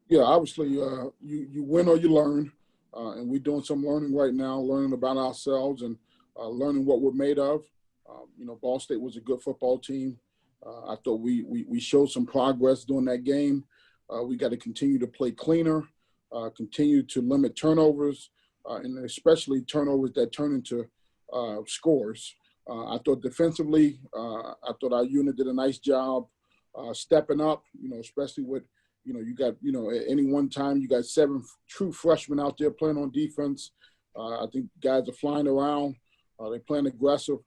Yeah, obviously, you win or you learn, and we're doing some learning right now, learning about ourselves and learning what we're made of. Ball State was a good football team. I thought we showed some progress during that game. We got to continue to play cleaner, continue to limit turnovers, and especially turnovers that turn into scores. I thought defensively, I thought our unit did a nice job stepping up, especially with you got, at any one time, you got 7 true freshmen out there playing on defense. I think guys are flying around. They're playing aggressive.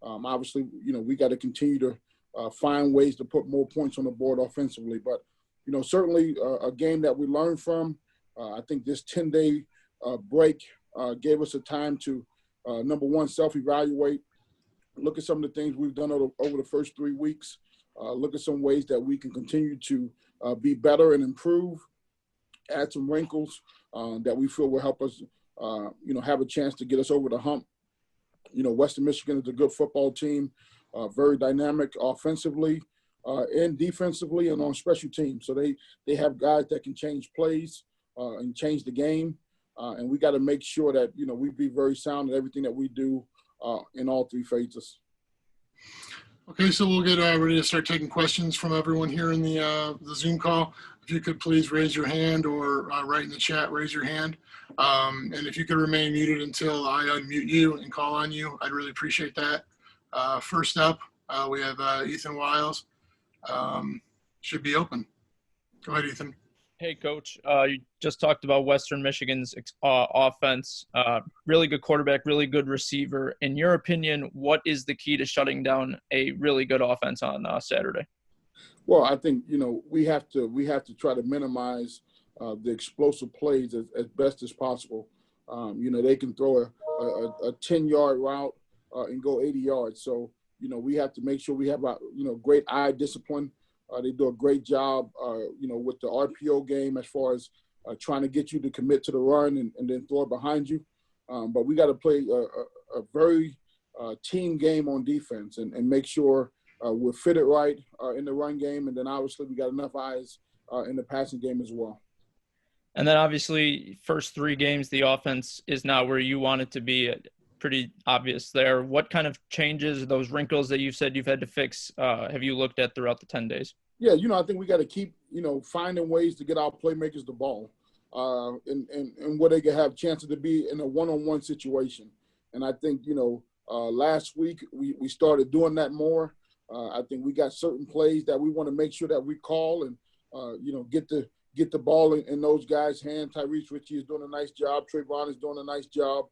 Obviously, we got to continue to find ways to put more points on the board offensively. But, certainly a game that we learned from. I think this 10-day break gave us a time to, number one, self-evaluate, look at some of the things we've done over the first 3 weeks, look at some ways that we can continue to be better and improve, add some wrinkles that we feel will help us, have a chance to get us over the hump. Western Michigan is a good football team, very dynamic offensively and defensively and on special teams. So they have guys that can change plays and change the game. And we got to make sure that, we be very sound in everything that we do in all 3 phases. Okay, so we'll get ready to start taking questions from everyone here in the Zoom call. If you could please raise your hand or write in the chat, raise your hand. And if you could remain muted until I unmute you and call on you, I'd really appreciate that. First up, we have Ethan Wiles. Should be open. Go ahead, Ethan. Hey, Coach. You just talked about Western Michigan's offense. Really good quarterback, really good receiver. In your opinion, what is the key to shutting down a really good offense on Saturday? Well, I think, we have to try to minimize the explosive plays as best as possible. They can throw a 10-yard route and go 80 yards. So, we have to make sure we have, great eye discipline. They do a great job, with the RPO game as far as trying to get you to commit to the run and then throw it behind you. But we got to play a very team game on defense and make sure we're fitted right in the run game. And then obviously we got enough eyes in the passing game as well. And then obviously first 3 games, the offense is not where you want it to be. Pretty obvious there. What kind of changes, those wrinkles that you said you've had to fix, have you looked at throughout the 10 days? Yeah, I think we got to keep, finding ways to get our playmakers the ball and where they can have chances to be in a one-on-one situation. And I think, last week we started doing that more. I think we got certain plays that we want to make sure that we call and, get the ball in those guys' hands. Tyrese Ritchie is doing a nice job. Trayvon is doing a nice job.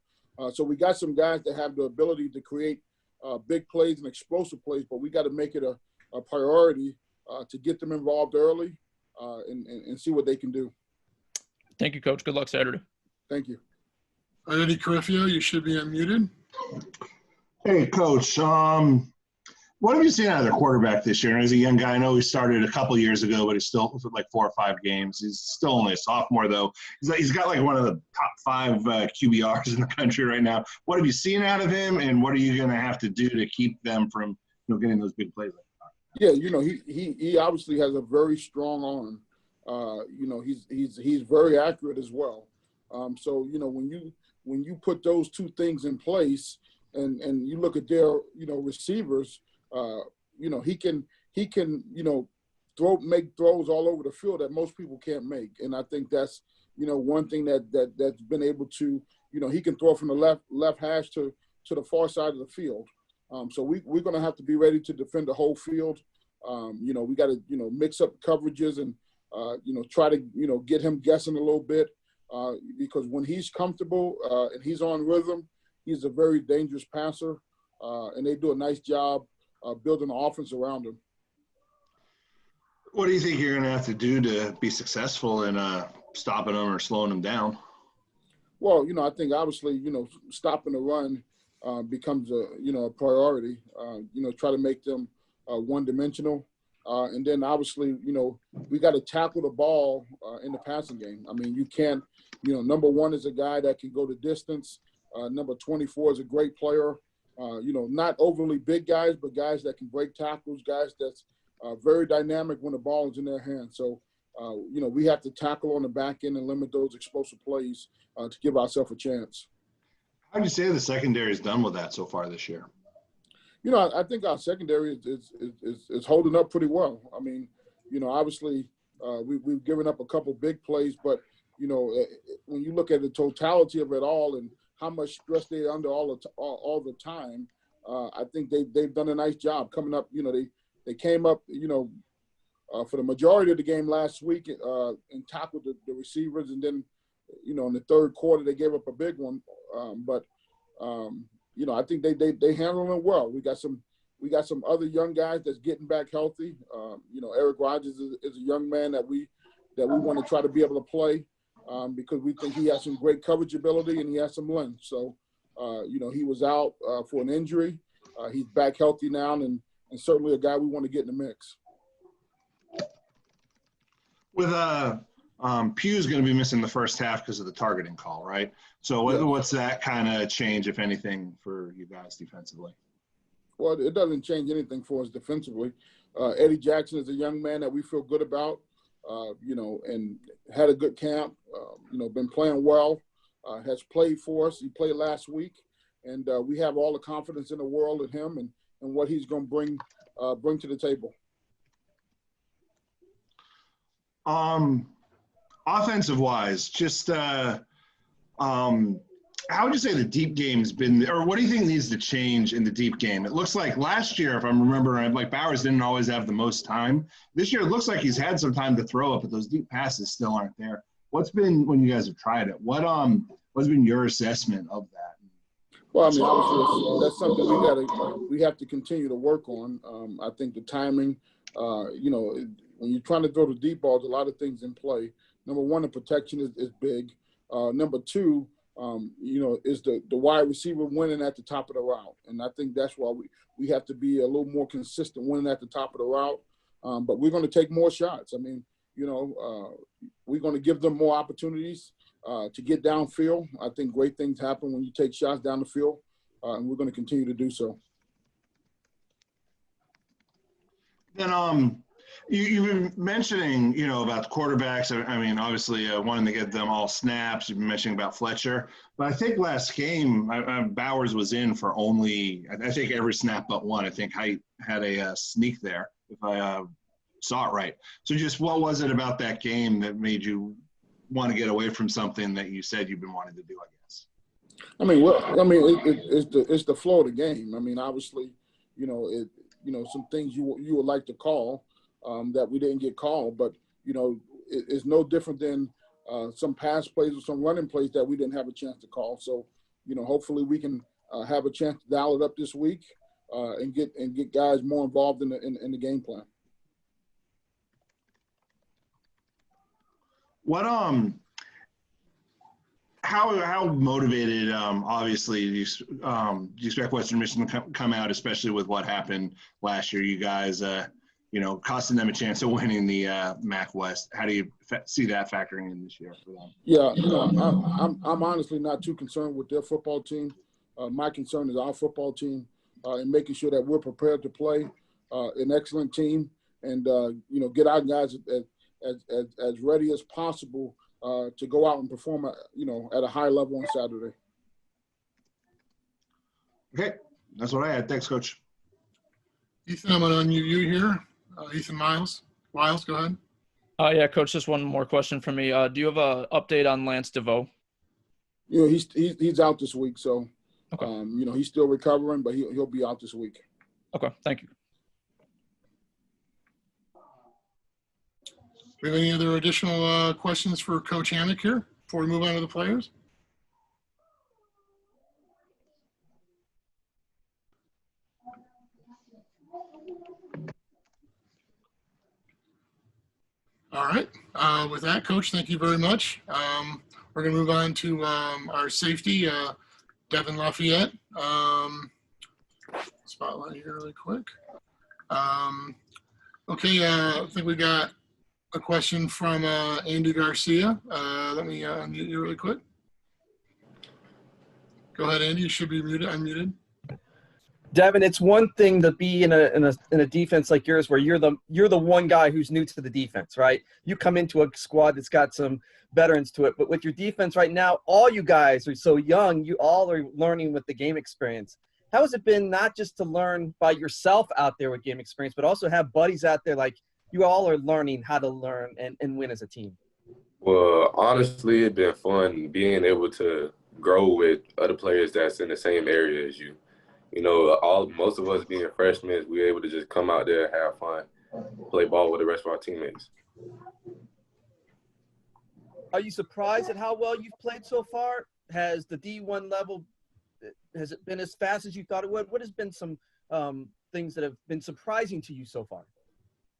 So we got some guys that have the ability to create big plays and explosive plays, but we got to make it a priority to get them involved early and see what they can do. Thank you, Coach. Good luck Saturday. Thank you. Eddie Carifio, you should be unmuted. Hey, Coach. What have you seen out of the quarterback this year? As a young guy, I know he started a couple years ago, but he's still like 4 or 5 games. He's still only a sophomore, though. He's got like one of the top 5 QBRs in the country right now. What have you seen out of him, and what are you going to have to do to keep them from getting those big plays like that? Yeah, he obviously has a very strong arm. He's very accurate as well. So when you put those 2 things in place, and you look at their receivers. He can make throws all over the field that most people can't make. And I think that's, one thing that's been able to, he can throw from the left hash to the far side of the field. So we're going to have to be ready to defend the whole field. We got to, mix up coverages and, try to, get him guessing a little bit because when he's comfortable and he's on rhythm, he's a very dangerous passer. And they do a nice job building the offense around him. What do you think you're going to have to do to be successful in stopping them or slowing them down? Well, I think obviously, stopping the run becomes a priority. Try to make them one-dimensional. And then obviously, we got to tackle the ball in the passing game. I mean, you can't, number 1 is a guy that can go the distance. Number 24 is a great player. Not overly big guys, but guys that can break tackles, guys that's very dynamic when the ball is in their hands. So, we have to tackle on the back end and limit those explosive plays to give ourselves a chance. How would you say the secondary has done with that so far this year? I think our secondary is holding up pretty well. I mean, obviously we've given up a couple big plays, but, when you look at the totality of it all and how much stress they're under all the time, I think they've done a nice job coming up. They came up, for the majority of the game last week and tackled the receivers. And then, in the third quarter, they gave up a big one. I think they handle it well. We got some other young guys that's getting back healthy. Eric Rogers is a young man that we want to try to be able to play because we think he has some great coverage ability and he has some length. So, he was out for an injury. He's back healthy now and certainly a guy we want to get in the mix. With Pugh's going to be missing the first half because of the targeting call, right? So what's that kind of change, if anything, for you guys defensively? Well, it doesn't change anything for us defensively. Eddie Jackson is a young man that we feel good about, and had a good camp, been playing well, has played for us. He played last week, and we have all the confidence in the world in him and what he's going to bring to the table. Offensive wise, just how would you say the deep game's been, or what do you think needs to change in the deep game? It looks like last year, if I'm remembering, like Bowers didn't always have the most time. This year, it looks like he's had some time to throw it, but those deep passes still aren't there. What's been, when you guys have tried it, what's been your assessment of that? Well, I mean, obviously that's something we have to continue to work on. I think the timing, when you're trying to throw the deep balls, a lot of things in play. Number one, the protection is big. Number two, is the wide receiver winning at the top of the route. And I think that's why we have to be a little more consistent winning at the top of the route. But we're going to take more shots. I mean, we're going to give them more opportunities to get downfield. I think great things happen when you take shots down the field, and we're going to continue to do so. Then you've been mentioning, about the quarterbacks. I mean, obviously wanting to get them all snaps. You've been mentioning about Fletcher. But I think last game, Bowers was in for only, I think, every snap but one. I think I had a sneak there, if I saw it right. So just what was it about that game that made you want to get away from something that you said you've been wanting to do, I guess? It's the flow of the game. I mean, obviously, some things you would like to call that we didn't get called, but it's no different than some pass plays or some running plays that we didn't have a chance to call. So, hopefully we can have a chance to dial it up this week and get guys more involved in the game plan. What how motivated obviously do you expect Western Michigan to come out, especially with what happened last year? You guys costing them a chance of winning the MAC West. How do you see that factoring in this year for them? Yeah, I'm honestly not too concerned with their football team. My concern is our football team and making sure that we're prepared to play an excellent team and get our guys as ready as possible to go out and perform at a high level on Saturday. Okay, that's what I had. Thanks, Coach. Ethan, I'm going to unmute you here. Ethan Miles, go ahead. Yeah, Coach, just one more question from me. Do you have an update on Lance Devoe? He's out this week, so okay. He's still recovering, but he'll be out this week. Okay, thank you. Do we have any other additional questions for Coach Hammock here before we move on to the players? All right. With that, Coach, thank you very much. We're going to move on to our safety, Devin Lafayette. Spotlight here really quick. Okay, I think we got a question from Andy Garcia. Let me unmute you really quick. Go ahead, Andy. You should be unmuted. Devin, it's one thing to be in a defense like yours where you're the one guy who's new to the defense, right? You come into a squad that's got some veterans to it, but with your defense right now, all you guys are so young. You all are learning with the game experience. How has it been not just to learn by yourself out there with game experience, but also have buddies out there like you all are learning how to learn and win as a team? Well, honestly, it's been fun being able to grow with other players that's in the same area as you. You know, most of us being freshmen, we're able to just come out there, have fun, play ball with the rest of our teammates. Are you surprised at how well you've played so far? Has the D1 level, has it been as fast as you thought it would? What has been some things that have been surprising to you so far?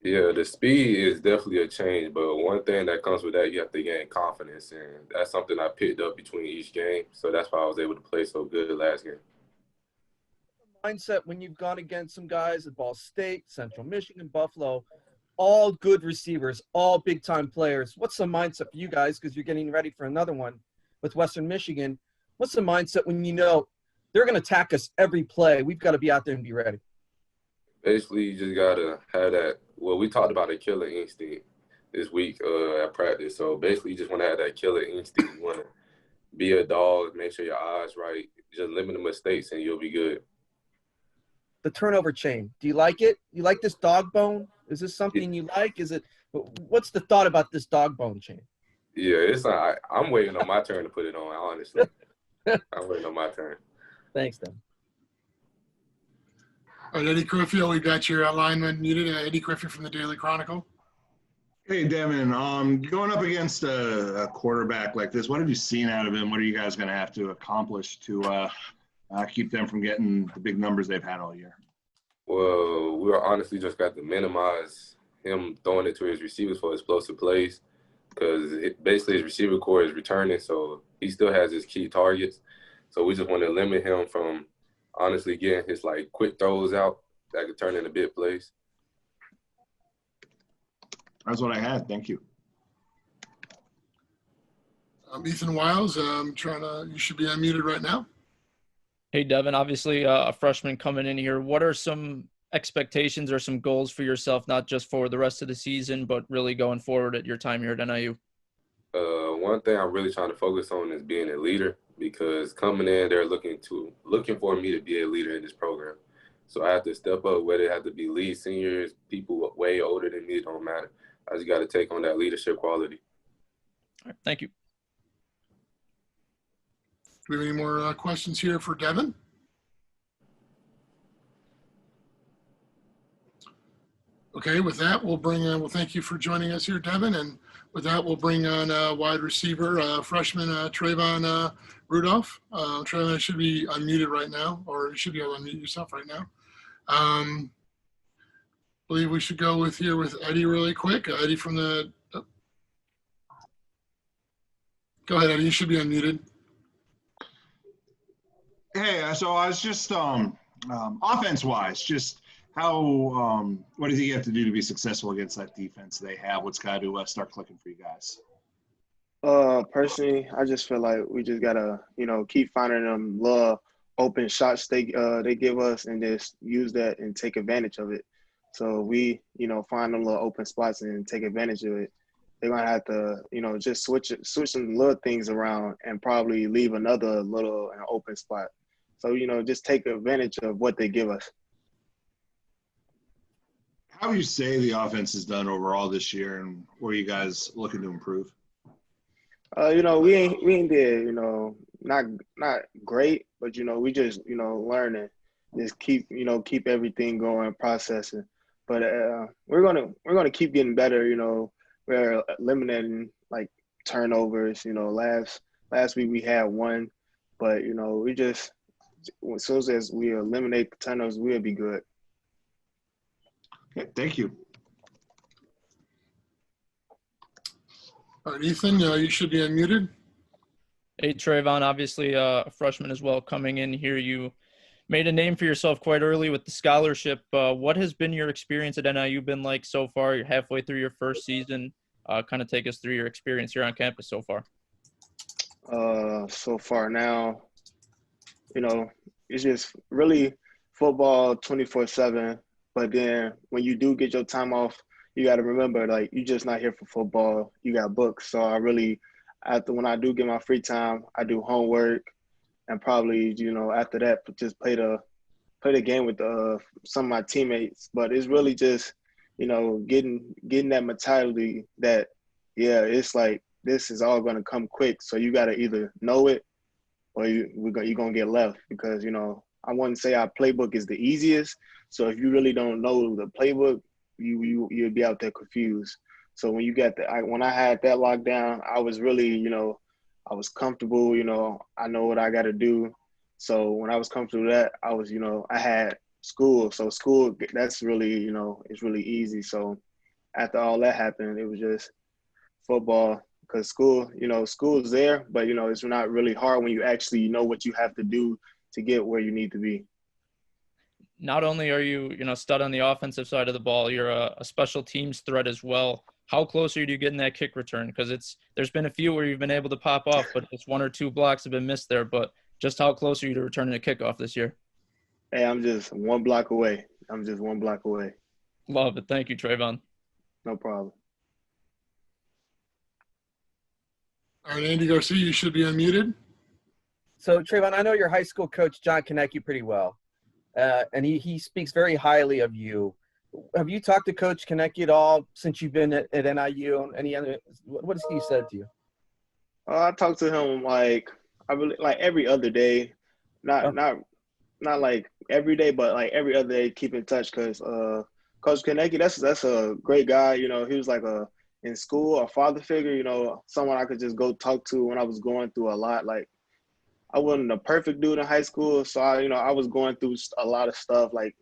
Yeah, the speed is definitely a change, but one thing that comes with that, you have to gain confidence, and that's something I picked up between each game. So that's why I was able to play so good last game. Mindset when you've gone against some guys at Ball State, Central Michigan, Buffalo, all good receivers, all big-time players. What's the mindset for you guys, because you're getting ready for another one with Western Michigan? What's the mindset when you know they're going to attack us every play? We've got to be out there and be ready. Basically, you just got to have that. Well, we talked about a killer instinct this week at practice. So basically, you just want to have that killer instinct. You want to be a dog, make sure your eyes right, just limit the mistakes, and you'll be good. The turnover chain. Do you like it? You like this dog bone? Is this something you like? Is it? What's the thought about this dog bone chain? Yeah, it's not. I'm waiting on my turn to put it on, honestly. I'm waiting on my turn. Thanks, Dan. All right, Eddie Griffith, we got your lineman muted. Eddie Griffith from the Daily Chronicle. Hey, Devin, going up against a quarterback like this, what have you seen out of him? What are you guys going to have to accomplish to keep them from getting the big numbers they've had all year? Well, we honestly just got to minimize him throwing it to his receivers for explosive plays because basically his receiver core is returning, so he still has his key targets. So we just want to limit him from honestly getting his quick throws out that could turn into big plays. That's what I had. Thank you. Ethan Wiles, you should be unmuted right now. Hey, Devin, obviously a freshman coming in here. What are some expectations or some goals for yourself, not just for the rest of the season, but really going forward at your time here at NIU? One thing I'm really trying to focus on is being a leader because coming in, they're looking for me to be a leader in this program. So I have to step up, whether it have to be lead seniors, people way older than me, it don't matter. I just got to take on that leadership quality. All right, thank you. Do we have any more questions here for Devin? Okay, with that, we'll thank you for joining us here, Devin. And with that, we'll bring on wide receiver, freshman Trayvon Rudolph. Trayvon should be unmuted right now, or you should be able to unmute yourself right now. Believe we should go with Eddie really quick. Eddie from the go ahead, Eddie. You should be unmuted. Hey, so I was just offense-wise, just how what do you think you have to do to be successful against that defense they have? What's got to start clicking for you guys? Personally, I just feel like we just gotta, keep finding them little open shots they give us and just use that and take advantage of it. So we, find them little open spots and take advantage of it. They're gonna have to, just switch some little things around and probably leave another little open spot. So, just take advantage of what they give us. How would you say the offense has done overall this year, and where are you guys looking to improve? We ain't there, not great, but we just learning, just keep everything going, processing. But we're gonna keep getting better. We're eliminating turnovers. Last week we had one, but we just as soon as we eliminate the turnovers, we'll be good. Okay, thank you. All right, Ethan, you should be unmuted. Hey, Trayvon, obviously a freshman as well coming in here. You made a name for yourself quite early with the scholarship. What has been your experience at NIU been like so far? You're halfway through your first season. Kind of take us through your experience here on campus so far. So far now, it's just really football 24/7. But then when you do get your time off, you got to remember, like, you're just not here for football. You got books. So I really, when I do get my free time, I do homework, and probably, after that, just play the game with some of my teammates. But it's really just, getting that mentality that, yeah, it's like this is all going to come quick. So you got to either know it or you're going to get left because, I wouldn't say our playbook is the easiest. So if you really don't know the playbook, you'll be out there confused. So when you got when I had that lockdown, I was really, I was comfortable, I know what I got to do. So when I was comfortable with that, I was, I had school. So school, that's really, it's really easy. So after all that happened, it was just football because school, school's there, but, it's not really hard when you actually know what you have to do to get where you need to be. Not only are you, stud on the offensive side of the ball, you're a special teams threat as well. How close are you to getting that kick return? Because there's been a few where you've been able to pop off, but it's 1 or 2 blocks have been missed there. But just how close are you to returning a kickoff this year? Hey, I'm just 1 block away. Love it. Thank you, Trayvon. No problem. All right, Andy Garcia, you should be unmuted. So, Trayvon, I know your high school coach, John Konecki, pretty well, and he speaks very highly of you. Have you talked to Coach Konecki at all since you've been at NIU? What has he said to you? I talk to him like every other day, not like every day, but like every other day. Keep in touch because Coach Konecki, that's a great guy. He was like in school a father figure. Someone I could just go talk to when I was going through a lot. Like I wasn't a perfect dude in high school, so I was going through a lot of stuff. Like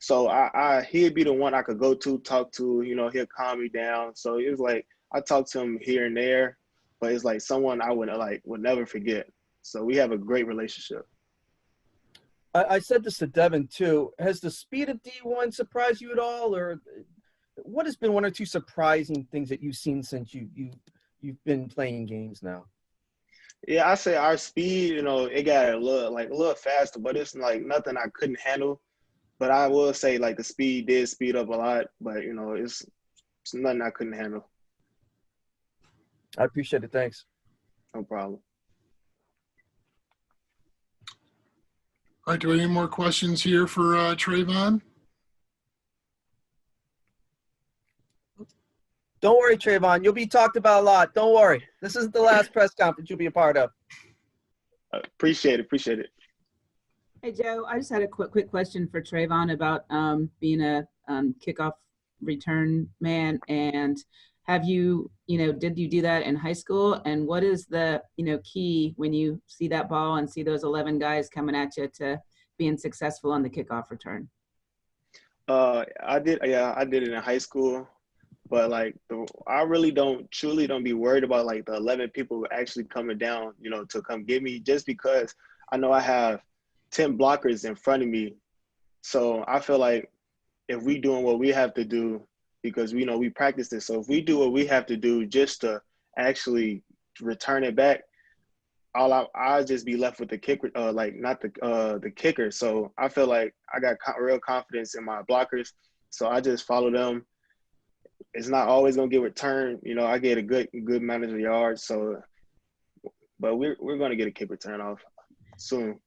so, he'd be the one I could go to talk to. He'll calm me down. So it was like I talk to him here and there. But it's like someone I would never forget. So we have a great relationship. I said this to Devin too. Has the speed of D1 surprised you at all, or what has been 1 or 2 surprising things that you've seen since you've been playing games now? Yeah, I say our speed, it got a little faster, but it's like nothing I couldn't handle. But I will say like the speed did speed up a lot, but it's nothing I couldn't handle. I appreciate it. Thanks. No problem. All right, do we have any more questions here for Trayvon? Don't worry, Trayvon. You'll be talked about a lot. Don't worry. This isn't the last press conference you'll be a part of. Appreciate it. Hey, Joe, I just had a quick question for Trayvon about being a kickoff return man. And have you, did you do that in high school? And what is the, key when you see that ball and see those 11 guys coming at you to being successful on the kickoff return? I did it in high school, but like I really truly don't be worried about like the 11 people actually coming down, to come get me, just because I know I have 10 blockers in front of me. So I feel like if we doing what we have to do, because we practice this. So if we do what we have to do just to actually return it back, I'll just be left with the kicker, not the kicker. So I feel like I got real confidence in my blockers. So I just follow them. It's not always gonna get returned. I get a good amount of yards. So, but we're gonna get a kick return off soon.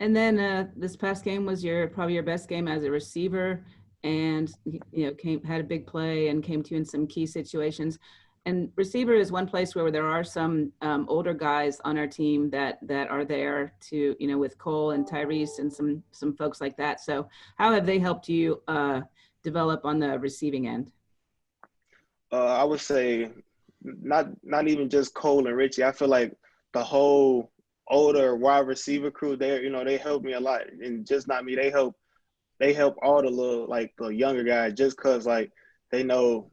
And then this past game was probably your best game as a receiver, and had a big play and came to you in some key situations. And receiver is one place where there are some older guys on our team that are there to, with Cole and Tyrese and some folks like that. So how have they helped you develop on the receiving end? I would say not even just Cole and Richie. I feel like the whole older wide receiver crew there, they helped me a lot. And just not me, they help all the younger guys, just because they know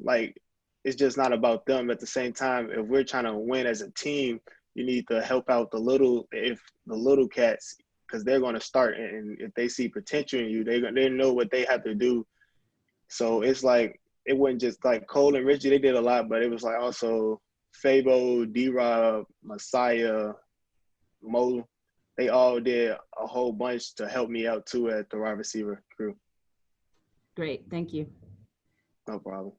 it's just not about them. At the same time, if we're trying to win as a team, you need to help out the little cats, because they're going to start, and if they see potential in you, they know what they have to do. So it's like it wasn't just like Cole and Richie, they did a lot, but it was like also Fabo, D-Rob, Messiah, Mo. they all did a whole bunch to help me out too at the wide receiver crew. Great. Thank you. No problem.